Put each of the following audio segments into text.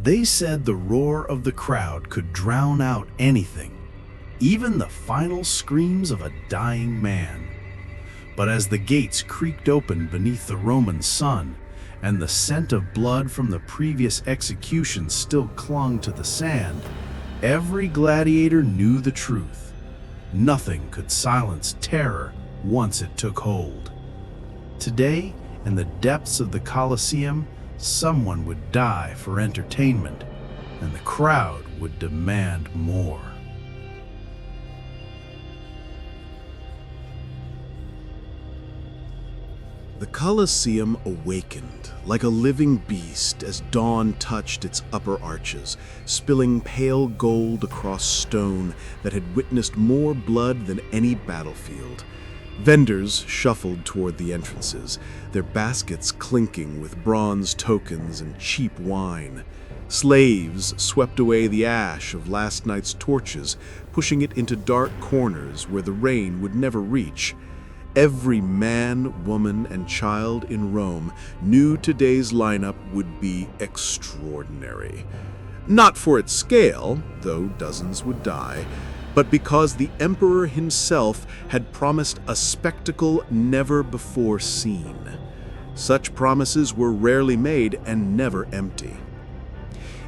They said the roar of the crowd could drown out anything, even the final screams of a dying man. But as the gates creaked open beneath the Roman sun, and the scent of blood from the previous execution still clung to the sand, every gladiator knew the truth. Nothing could silence terror once it took hold. Today, in the depths of the Colosseum, someone would die for entertainment, and the crowd would demand more. The Colosseum awakened like a living beast as dawn touched its upper arches, spilling pale gold across stone that had witnessed more blood than any battlefield. Vendors shuffled toward the entrances, their baskets clinking with bronze tokens and cheap wine. Slaves swept away the ash of last night's torches, pushing it into dark corners where the rain would never reach. Every man, woman, and child in Rome knew today's lineup would be extraordinary. Not for its scale, though dozens would die, but because the emperor himself had promised a spectacle never before seen. Such promises were rarely made and never empty.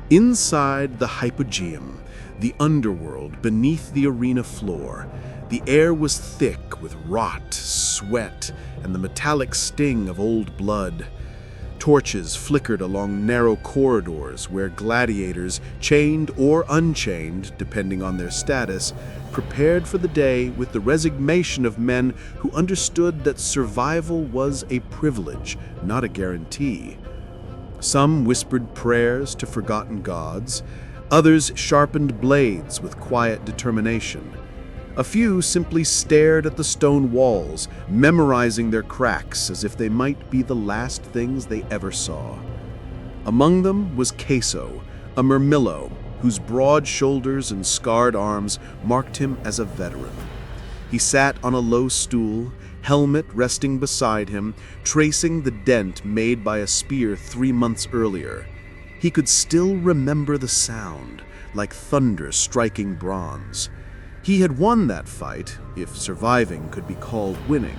Inside the hypogeum, the underworld beneath the arena floor, the air was thick with rot, sweat, and the metallic sting of old blood. Torches flickered along narrow corridors where gladiators, chained or unchained, depending on their status, prepared for the day with the resignation of men who understood that survival was a privilege, not a guarantee. Some whispered prayers to forgotten gods, others sharpened blades with quiet determination. A few simply stared at the stone walls, memorizing their cracks as if they might be the last things they ever saw. Among them was Queso, a Murmillo, whose broad shoulders and scarred arms marked him as a veteran. He sat on a low stool, helmet resting beside him, tracing the dent made by a spear 3 months earlier. He could still remember the sound, like thunder striking bronze. He had won that fight, if surviving could be called winning.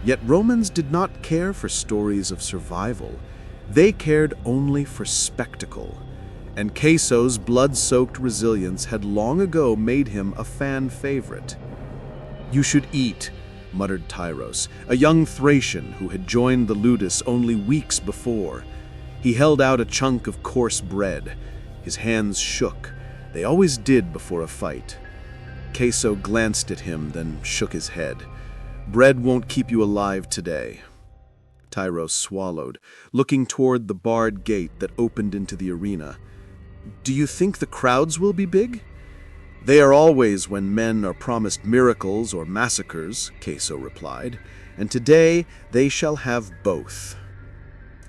Yet Romans did not care for stories of survival. They cared only for spectacle. And Queso's blood-soaked resilience had long ago made him a fan favorite. "You should eat," muttered Tyros, a young Thracian who had joined the Ludus only weeks before. He held out a chunk of coarse bread. His hands shook. They always did before a fight. Queso glanced at him, then shook his head. "Bread won't keep you alive today." Tyros swallowed, looking toward the barred gate that opened into the arena. "Do you think the crowds will be big?" "They are always when men are promised miracles or massacres," Queso replied, "and today they shall have both."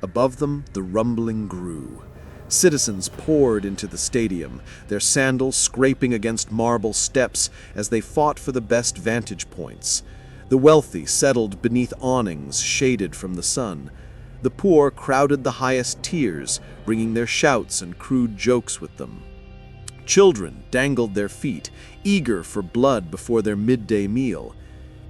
Above them, the rumbling grew. Citizens poured into the stadium, their sandals scraping against marble steps as they fought for the best vantage points. The wealthy settled beneath awnings shaded from the sun. The poor crowded the highest tiers, bringing their shouts and crude jokes with them. Children dangled their feet, eager for blood before their midday meal.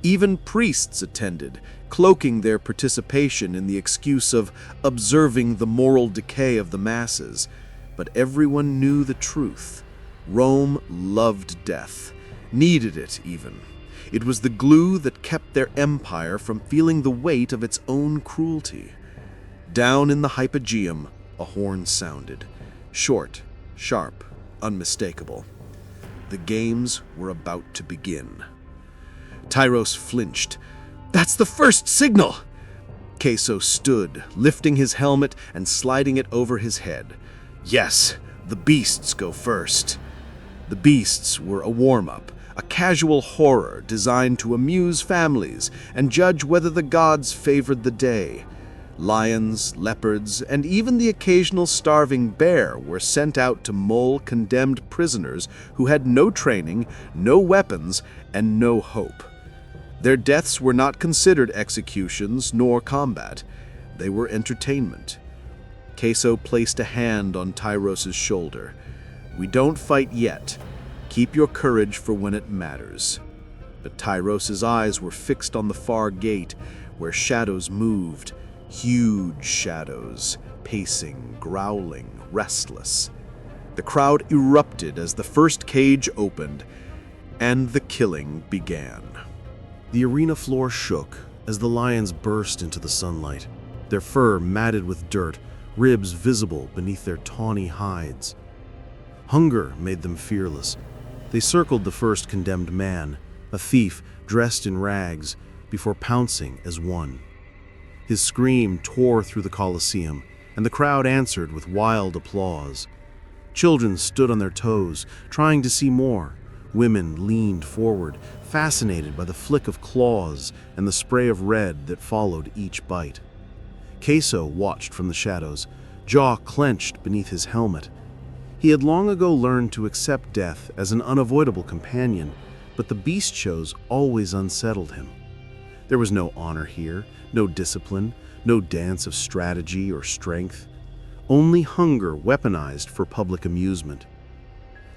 Even priests attended, cloaking their participation in the excuse of observing the moral decay of the masses. But everyone knew the truth. Rome loved death, needed it even. It was the glue that kept their empire from feeling the weight of its own cruelty. Down in the hypogeum, a horn sounded. Short, sharp, unmistakable. The games were about to begin. Tyros flinched. "That's the first signal!" Queso stood, lifting his helmet and sliding it over his head. "Yes, the beasts go first." The beasts were a warm-up, a casual horror designed to amuse families and judge whether the gods favored the day. Lions, leopards, and even the occasional starving bear were sent out to maul condemned prisoners who had no training, no weapons, and no hope. Their deaths were not considered executions nor combat. They were entertainment. Queso placed a hand on Tyros' shoulder. "We don't fight yet. Keep your courage for when it matters." But Tyros' eyes were fixed on the far gate, where shadows moved, huge shadows, pacing, growling, restless. The crowd erupted as the first cage opened, and the killing began. The arena floor shook as the lions burst into the sunlight, their fur matted with dirt, ribs visible beneath their tawny hides. Hunger made them fearless. They circled the first condemned man, a thief dressed in rags, before pouncing as one. His scream tore through the Colosseum, and the crowd answered with wild applause. Children stood on their toes, trying to see more. Women leaned forward, fascinated by the flick of claws and the spray of red that followed each bite. Queso watched from the shadows, jaw clenched beneath his helmet. He had long ago learned to accept death as an unavoidable companion, but the beast shows always unsettled him. There was no honor here, no discipline, no dance of strategy or strength. Only hunger weaponized for public amusement.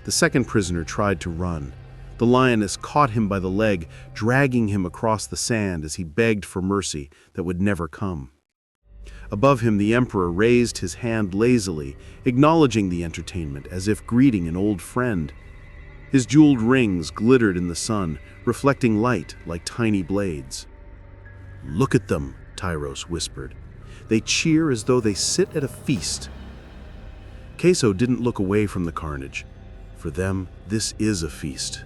The second prisoner tried to run. The lioness caught him by the leg, dragging him across the sand as he begged for mercy that would never come. Above him, the emperor raised his hand lazily, acknowledging the entertainment as if greeting an old friend. His jeweled rings glittered in the sun, reflecting light like tiny blades. "Look at them," Tyros whispered. "They cheer as though they sit at a feast." Queso didn't look away from the carnage. For them, this is a feast.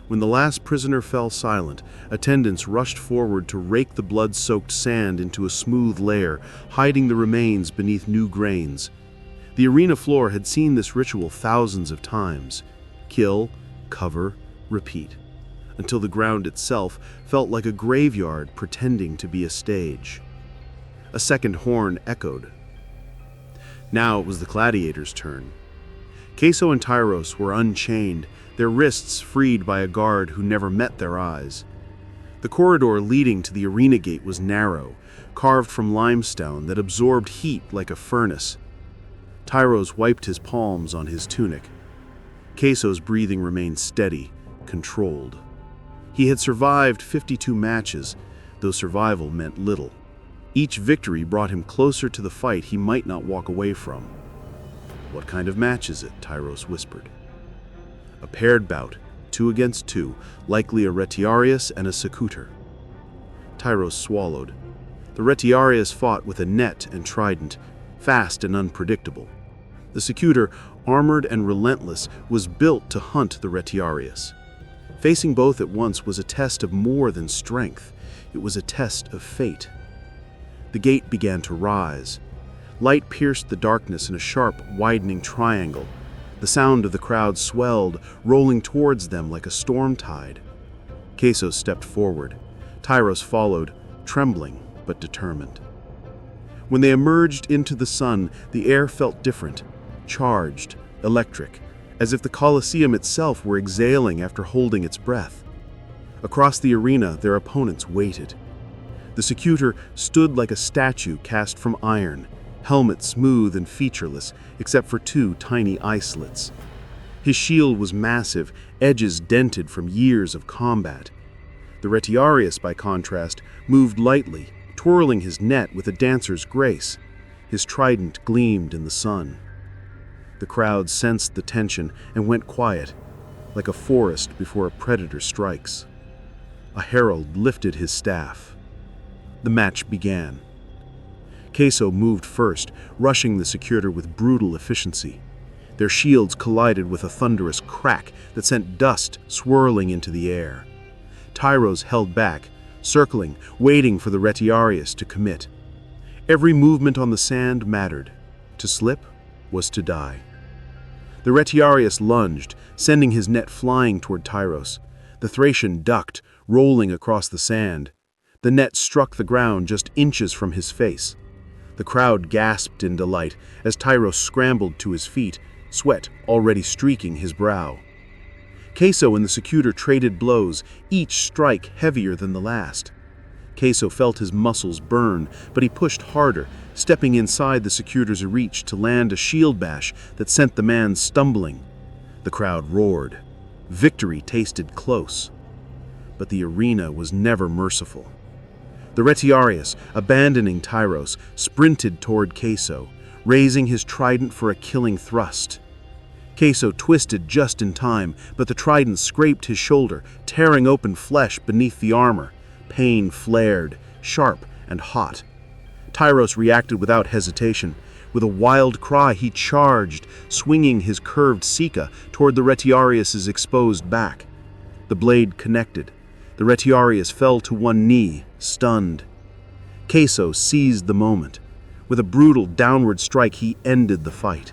When the last prisoner fell silent, attendants rushed forward to rake the blood-soaked sand into a smooth layer, hiding the remains beneath new grains. The arena floor had seen this ritual thousands of times. Kill, cover, repeat, until the ground itself felt like a graveyard pretending to be a stage. A second horn echoed. Now it was the gladiators' turn. Queso and Tyros were unchained, their wrists freed by a guard who never met their eyes. The corridor leading to the arena gate was narrow, carved from limestone that absorbed heat like a furnace. Tyros wiped his palms on his tunic. Queso's breathing remained steady, controlled. He had survived 52 matches, though survival meant little. Each victory brought him closer to the fight he might not walk away from. "What kind of match is it?" Tyros whispered. "A paired bout, 2 against 2, likely a ritualized and a secutor." Tyros swallowed. The ritualized fought with a net and trident, fast and unpredictable. The secutor, armored and relentless, was built to hunt the ritualized. Facing both at once was a test of more than strength. It was a test of fate. The gate began to rise. Light pierced the darkness in a sharp, widening triangle. The sound of the crowd swelled, rolling towards them like a storm tide. Queso stepped forward. Tyros followed, trembling but determined. When they emerged into the sun, the air felt different, charged, electric, as if the Colosseum itself were exhaling after holding its breath. Across the arena, their opponents waited. The secutor stood like a statue cast from iron, helmet smooth and featureless, except for 2 tiny eye slits. His shield was massive, edges dented from years of combat. The ritualized, by contrast, moved lightly, twirling his net with a dancer's grace. His trident gleamed in the sun. The crowd sensed the tension and went quiet, like a forest before a predator strikes. A herald lifted his staff. The match began. Queso moved first, rushing the secutor with brutal efficiency. Their shields collided with a thunderous crack that sent dust swirling into the air. Tyros held back, circling, waiting for the ritualized to commit. Every movement on the sand mattered. To slip was to die. The ritualized lunged, sending his net flying toward Tyros. The Thracian ducked, rolling across the sand. The net struck the ground just inches from his face. The crowd gasped in delight as Tyros scrambled to his feet, sweat already streaking his brow. Queso and the secutor traded blows, each strike heavier than the last. Queso felt his muscles burn, but he pushed harder, stepping inside the Secutor's reach to land a shield bash that sent the man stumbling. The crowd roared. Victory tasted close. But the arena was never merciful. The Retiarius, abandoning Tyros, sprinted toward Queso, raising his trident for a killing thrust. Queso twisted just in time, but the trident scraped his shoulder, tearing open flesh beneath the armor. Pain flared, sharp and hot. Tyros reacted without hesitation. With a wild cry, he charged, swinging his curved Sika toward the Retiarius's exposed back. The blade connected. The Retiarius fell to one knee, stunned. Queso seized the moment. With a brutal downward strike, he ended the fight.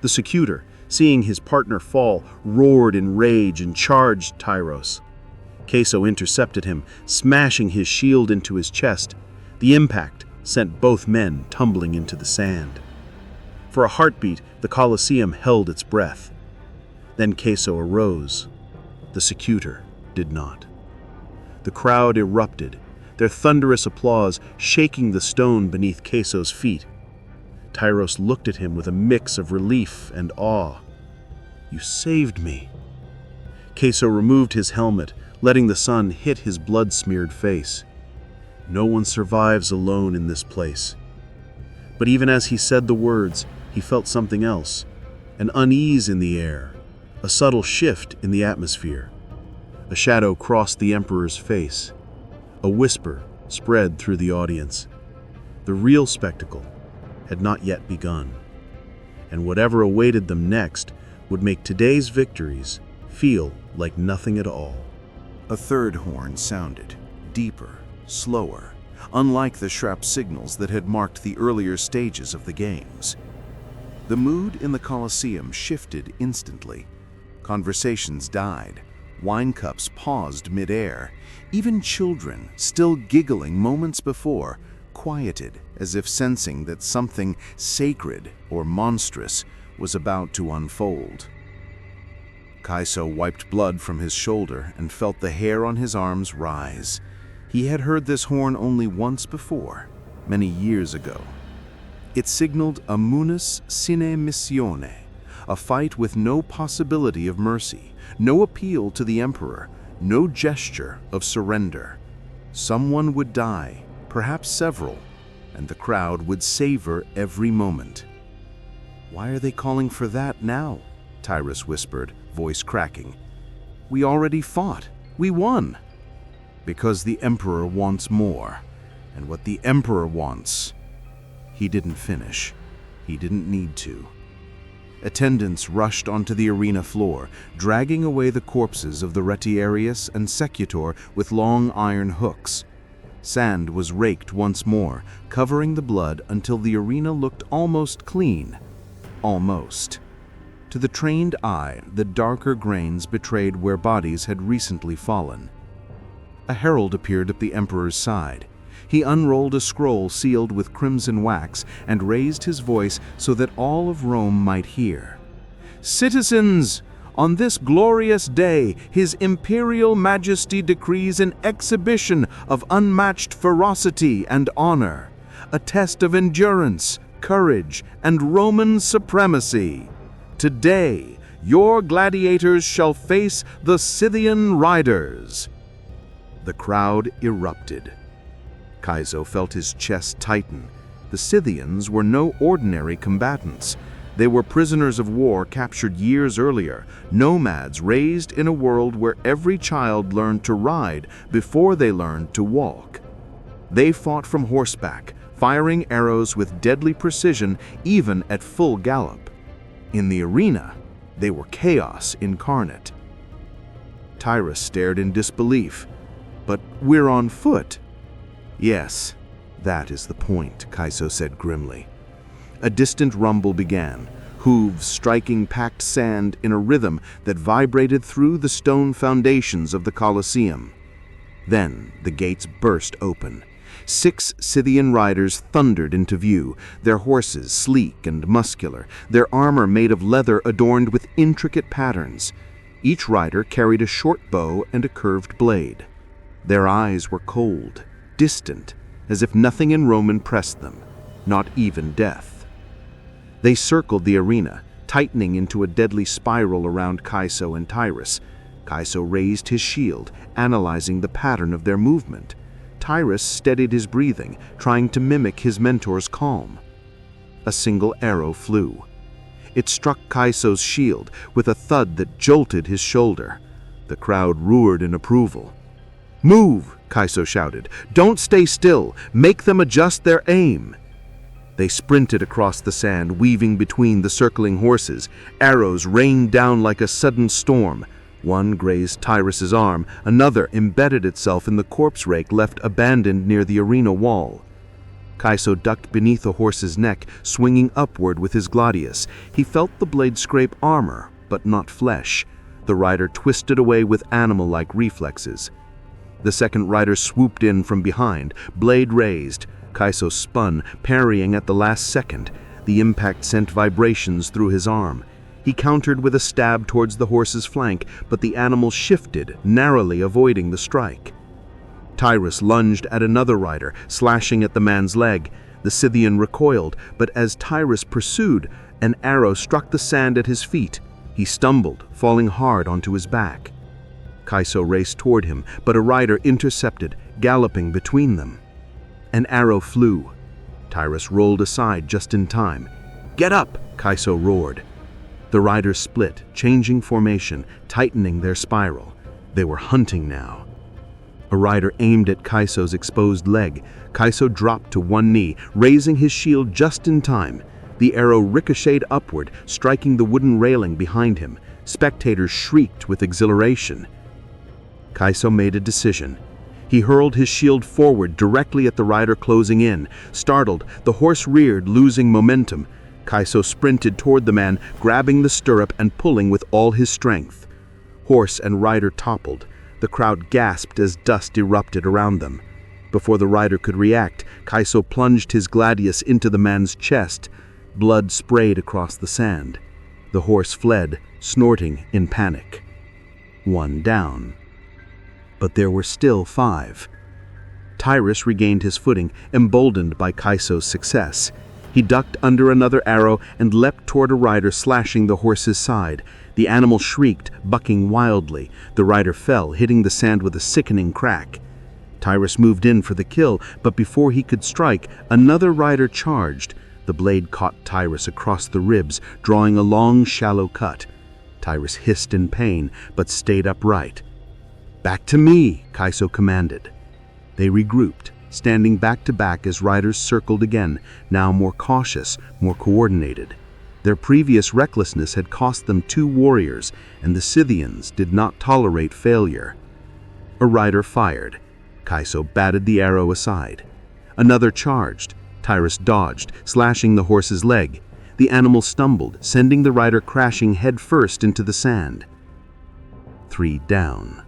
The Secutor, seeing his partner fall, roared in rage and charged Tyros. Queso intercepted him, smashing his shield into his chest. The impact sent both men tumbling into the sand. For a heartbeat, the Colosseum held its breath. Then Queso arose. The Secutor did not. The crowd erupted, their thunderous applause shaking the stone beneath Queso's feet. Tyros looked at him with a mix of relief and awe. "You saved me." Queso removed his helmet, letting the sun hit his blood-smeared face. "No one survives alone in this place." But even as he said the words, he felt something else, an unease in the air, a subtle shift in the atmosphere. A shadow crossed the Emperor's face. A whisper spread through the audience. The real spectacle had not yet begun, and whatever awaited them next would make today's victories feel like nothing at all. A third horn sounded, deeper, slower, unlike the sharp signals that had marked the earlier stages of the games. The mood in the Colosseum shifted instantly. Conversations died. Wine cups paused midair. Even children, still giggling moments before, quieted as if sensing that something sacred or monstrous was about to unfold. Queso wiped blood from his shoulder and felt the hair on his arms rise. He had heard this horn only once before, many years ago. It signaled a munus sine missione, a fight with no possibility of mercy, no appeal to the Emperor, no gesture of surrender. Someone would die, perhaps several, and the crowd would savor every moment. "Why are they calling for that now?" Tyros whispered, voice cracking. "We already fought. We won." "Because the Emperor wants more, and what the Emperor wants..." He didn't finish. He didn't need to. Attendants rushed onto the arena floor, dragging away the corpses of the Retiarius and Secutor with long iron hooks. Sand was raked once more, covering the blood until the arena looked almost clean. Almost. To the trained eye, the darker grains betrayed where bodies had recently fallen. A herald appeared at the Emperor's side. He unrolled a scroll sealed with crimson wax and raised his voice so that all of Rome might hear. "Citizens, on this glorious day, His Imperial Majesty decrees an exhibition of unmatched ferocity and honor, a test of endurance, courage, and Roman supremacy. Today, your gladiators shall face the Scythian riders." The crowd erupted. Queso felt his chest tighten. The Scythians were no ordinary combatants. They were prisoners of war captured years earlier, nomads raised in a world where every child learned to ride before they learned to walk. They fought from horseback, firing arrows with deadly precision even at full gallop. In the arena, they were chaos incarnate. Tyros stared in disbelief. "But we're on foot." "Yes, that is the point," Queso said grimly. A distant rumble began, hooves striking packed sand in a rhythm that vibrated through the stone foundations of the Colosseum. Then the gates burst open. 6 Scythian riders thundered into view, their horses sleek and muscular, their armor made of leather adorned with intricate patterns. Each rider carried a short bow and a curved blade. Their eyes were cold, distant, as if nothing in Rome impressed them, not even death. They circled the arena, tightening into a deadly spiral around Chaiso and Tyrus. Chaiso raised his shield, analyzing the pattern of their movement. Tyrus steadied his breathing, trying to mimic his mentor's calm. A single arrow flew. It struck Chaiso's shield with a thud that jolted his shoulder. The crowd roared in approval. "Move!" Chaiso shouted. "Don't stay still! Make them adjust their aim!" They sprinted across the sand, weaving between the circling horses. Arrows rained down like a sudden storm. One grazed Tyrus's arm, another embedded itself in the corpse rake left abandoned near the arena wall. Chaiso ducked beneath a horse's neck, swinging upward with his gladius. He felt the blade scrape armor, but not flesh. The rider twisted away with animal-like reflexes. The second rider swooped in from behind, blade raised. Chaiso spun, parrying at the last second. The impact sent vibrations through his arm. He countered with a stab towards the horse's flank, but the animal shifted, narrowly avoiding the strike. Tyrus lunged at another rider, slashing at the man's leg. The Scythian recoiled, but as Tyrus pursued, an arrow struck the sand at his feet. He stumbled, falling hard onto his back. Chaiso raced toward him, but a rider intercepted, galloping between them. An arrow flew. Tyrus rolled aside just in time. "Get up!" Chaiso roared. The riders split, changing formation, tightening their spiral. They were hunting now. A rider aimed at Chaiso's exposed leg. Chaiso dropped to one knee, raising his shield just in time. The arrow ricocheted upward, striking the wooden railing behind him. Spectators shrieked with exhilaration. Chaiso made a decision. He hurled his shield forward directly at the rider closing in. Startled, the horse reared, losing momentum. Chaiso sprinted toward the man, grabbing the stirrup and pulling with all his strength. Horse and rider toppled. The crowd gasped as dust erupted around them. Before the rider could react, Chaiso plunged his gladius into the man's chest. Blood sprayed across the sand. The horse fled, snorting in panic. One down. But there were still 5. Tyrus regained his footing, emboldened by Chaiso's success. He ducked under another arrow and leapt toward a rider, slashing the horse's side. The animal shrieked, bucking wildly. The rider fell, hitting the sand with a sickening crack. Tyrus moved in for the kill, but before he could strike, another rider charged. The blade caught Tyrus across the ribs, drawing a long, shallow cut. Tyrus hissed in pain, but stayed upright. "Back to me," Chaiso commanded. They regrouped, standing back to back as riders circled again, now more cautious, more coordinated. Their previous recklessness had cost them 2 warriors, and the Scythians did not tolerate failure. A rider fired. Chaiso batted the arrow aside. Another charged. Tyrus dodged, slashing the horse's leg. The animal stumbled, sending the rider crashing headfirst into the sand. 3 down.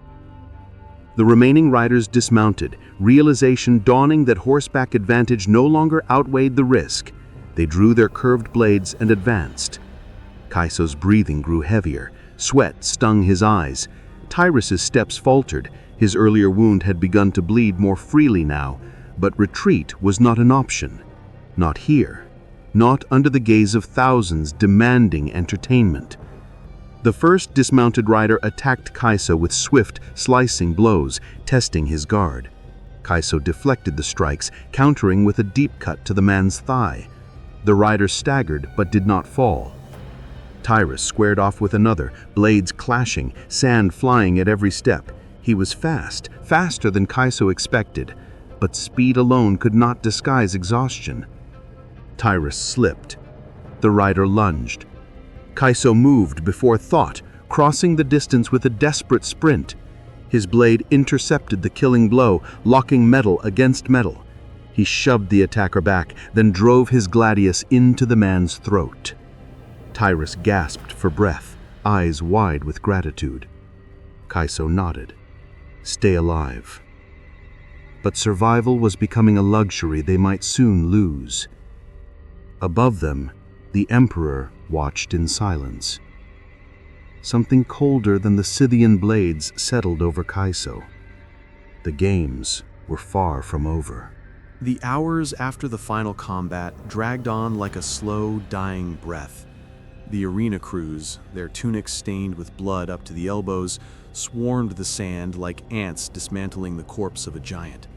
The remaining riders dismounted, realization dawning that horseback advantage no longer outweighed the risk. They drew their curved blades and advanced. Chaiso's breathing grew heavier. Sweat stung his eyes. Tyrus's steps faltered. His earlier wound had begun to bleed more freely now, but retreat was not an option. Not here. Not under the gaze of thousands demanding entertainment. The first dismounted rider attacked Chaiso with swift, slicing blows, testing his guard. Chaiso deflected the strikes, countering with a deep cut to the man's thigh. The rider staggered but did not fall. Tyrus squared off with another, blades clashing, sand flying at every step. He was fast, faster than Chaiso expected, but speed alone could not disguise exhaustion. Tyrus slipped. The rider lunged. Chaiso moved before thought, crossing the distance with a desperate sprint. His blade intercepted the killing blow, locking metal against metal. He shoved the attacker back, then drove his gladius into the man's throat. Tyrus gasped for breath, eyes wide with gratitude. Chaiso nodded. Stay alive. But survival was becoming a luxury they might soon lose. Above them, the Emperor watched in silence. Something colder than the Scythian blades settled over Chaiso. The games were far from over. The hours after the final combat dragged on like a slow, dying breath. The arena crews, their tunics stained with blood up to the elbows, swarmed the sand like ants dismantling the corpse of a giant.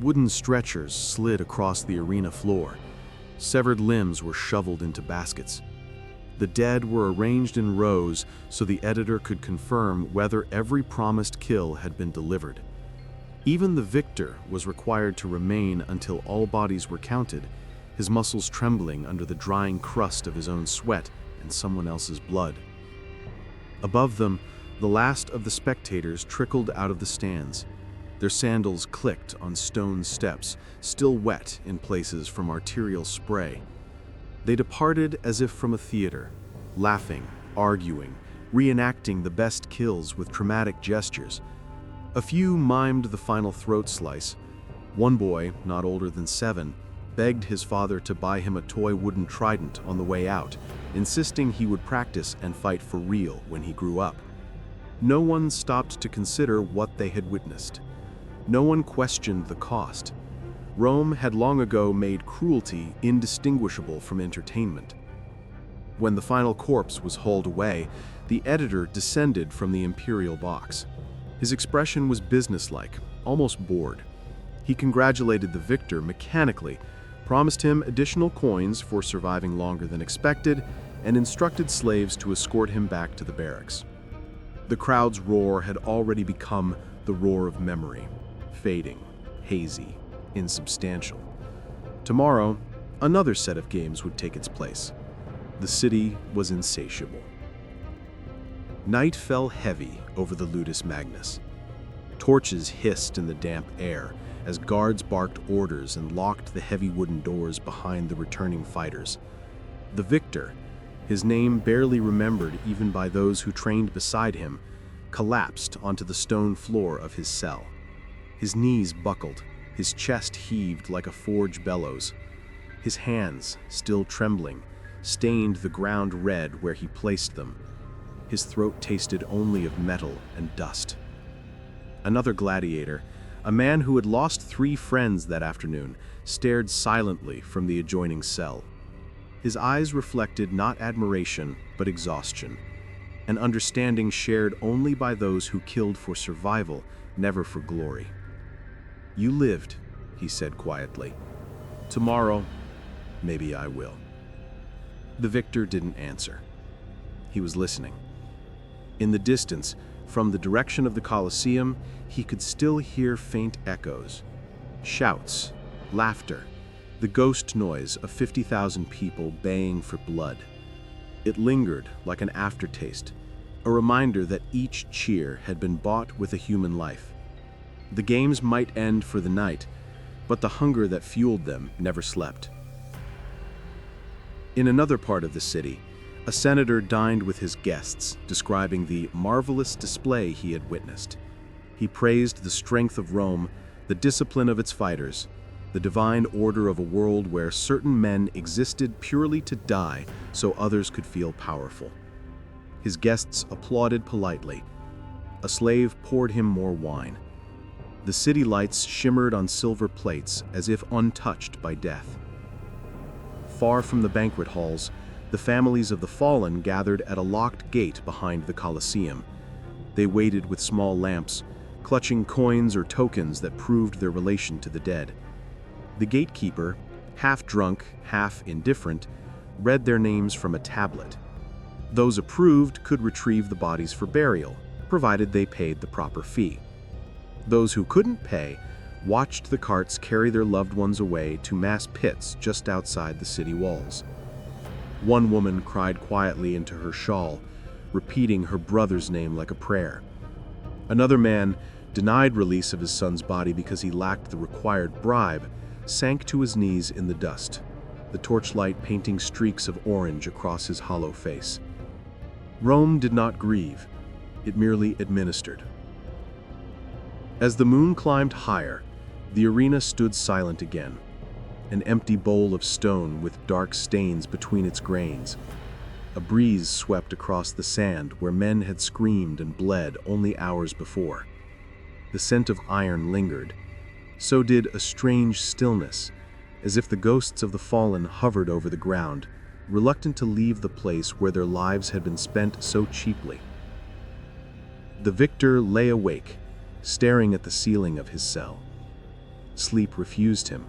Wooden stretchers slid across the arena floor. Severed limbs were shoveled into baskets. The dead were arranged in rows so the editor could confirm whether every promised kill had been delivered. Even the victor was required to remain until all bodies were counted, his muscles trembling under the drying crust of his own sweat and someone else's blood. Above them, the last of the spectators trickled out of the stands. Their sandals clicked on stone steps, still wet in places from arterial spray. They departed as if from a theater, laughing, arguing, reenacting the best kills with dramatic gestures. A few mimed the final throat slice. One boy, not older than 7, begged his father to buy him a toy wooden trident on the way out, insisting he would practice and fight for real when he grew up. No one stopped to consider what they had witnessed. No one questioned the cost. Rome had long ago made cruelty indistinguishable from entertainment. When the final corpse was hauled away, the editor descended from the imperial box. His expression was businesslike, almost bored. He congratulated the victor mechanically, promised him additional coins for surviving longer than expected, and instructed slaves to escort him back to the barracks. The crowd's roar had already become the roar of memory, fading, hazy, insubstantial. Tomorrow, another set of games would take its place. The city was insatiable. Night fell heavy over the Ludus Magnus. Torches hissed in the damp air as guards barked orders and locked the heavy wooden doors behind the returning fighters. The victor, his name barely remembered even by those who trained beside him, collapsed onto the stone floor of his cell. His knees buckled, his chest heaved like a forge bellows. His hands, still trembling, stained the ground red where he placed them. His throat tasted only of metal and dust. Another gladiator, a man who had lost 3 friends that afternoon, stared silently from the adjoining cell. His eyes reflected not admiration, but exhaustion, an understanding shared only by those who killed for survival, never for glory. "You lived," he said quietly. "Tomorrow, maybe I will." The victor didn't answer. He was listening. In the distance, from the direction of the Colosseum, he could still hear faint echoes. Shouts, laughter, the ghost noise of 50,000 people baying for blood. It lingered like an aftertaste, a reminder that each cheer had been bought with a human life. The games might end for the night, but the hunger that fueled them never slept. In another part of the city, a senator dined with his guests, describing the marvelous display he had witnessed. He praised the strength of Rome, the discipline of its fighters, the divine order of a world where certain men existed purely to die so others could feel powerful. His guests applauded politely. A slave poured him more wine. The city lights shimmered on silver plates as if untouched by death. Far from the banquet halls, the families of the fallen gathered at a locked gate behind the Colosseum. They waited with small lamps, clutching coins or tokens that proved their relation to the dead. The gatekeeper, half drunk, half indifferent, read their names from a tablet. Those approved could retrieve the bodies for burial, provided they paid the proper fee. Those who couldn't pay watched the carts carry their loved ones away to mass pits just outside the city walls. One woman cried quietly into her shawl, repeating her brother's name like a prayer. Another man, denied release of his son's body because he lacked the required bribe, sank to his knees in the dust, the torchlight painting streaks of orange across his hollow face. Rome did not grieve, it merely administered. As the moon climbed higher, the arena stood silent again, an empty bowl of stone with dark stains between its grains. A breeze swept across the sand where men had screamed and bled only hours before. The scent of iron lingered, So did a strange stillness, as if the ghosts of the fallen hovered over the ground, reluctant to leave the place where their lives had been spent so cheaply. The victor lay awake, staring at the ceiling of his cell. Sleep refused him.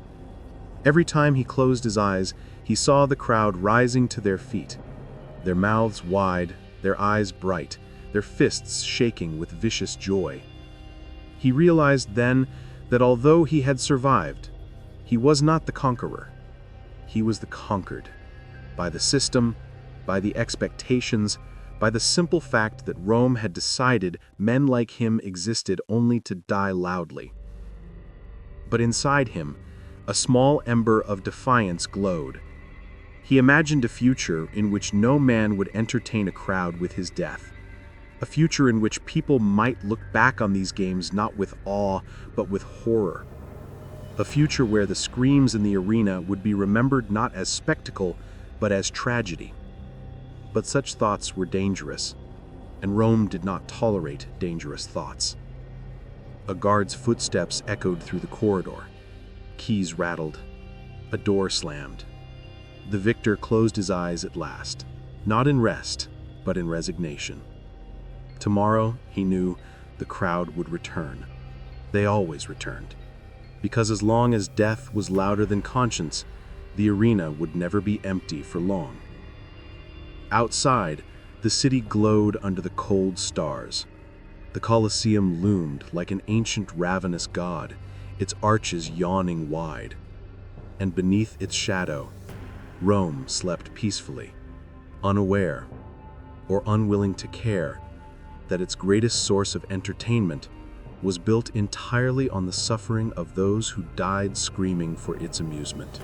Every time he closed his eyes, he saw the crowd rising to their feet, their mouths wide, their eyes bright, their fists shaking with vicious joy. He realized then that although he had survived, he was not the conqueror. He was the conquered, by the system, by the expectations, by the simple fact that Rome had decided men like him existed only to die loudly. But inside him, a small ember of defiance glowed. He imagined a future in which no man would entertain a crowd with his death. A future in which people might look back on these games not with awe, but with horror. A future where the screams in the arena would be remembered not as spectacle, but as tragedy. But such thoughts were dangerous, and Rome did not tolerate dangerous thoughts. A guard's footsteps echoed through the corridor. Keys rattled. A door slammed. The victor closed his eyes at last, not in rest, but in resignation. Tomorrow, he knew, the crowd would return. They always returned. Because as long as death was louder than conscience, the arena would never be empty for long. Outside, the city glowed under the cold stars. The Colosseum loomed like an ancient ravenous god, its arches yawning wide. And beneath its shadow, Rome slept peacefully, unaware, or unwilling to care, that its greatest source of entertainment was built entirely on the suffering of those who died screaming for its amusement.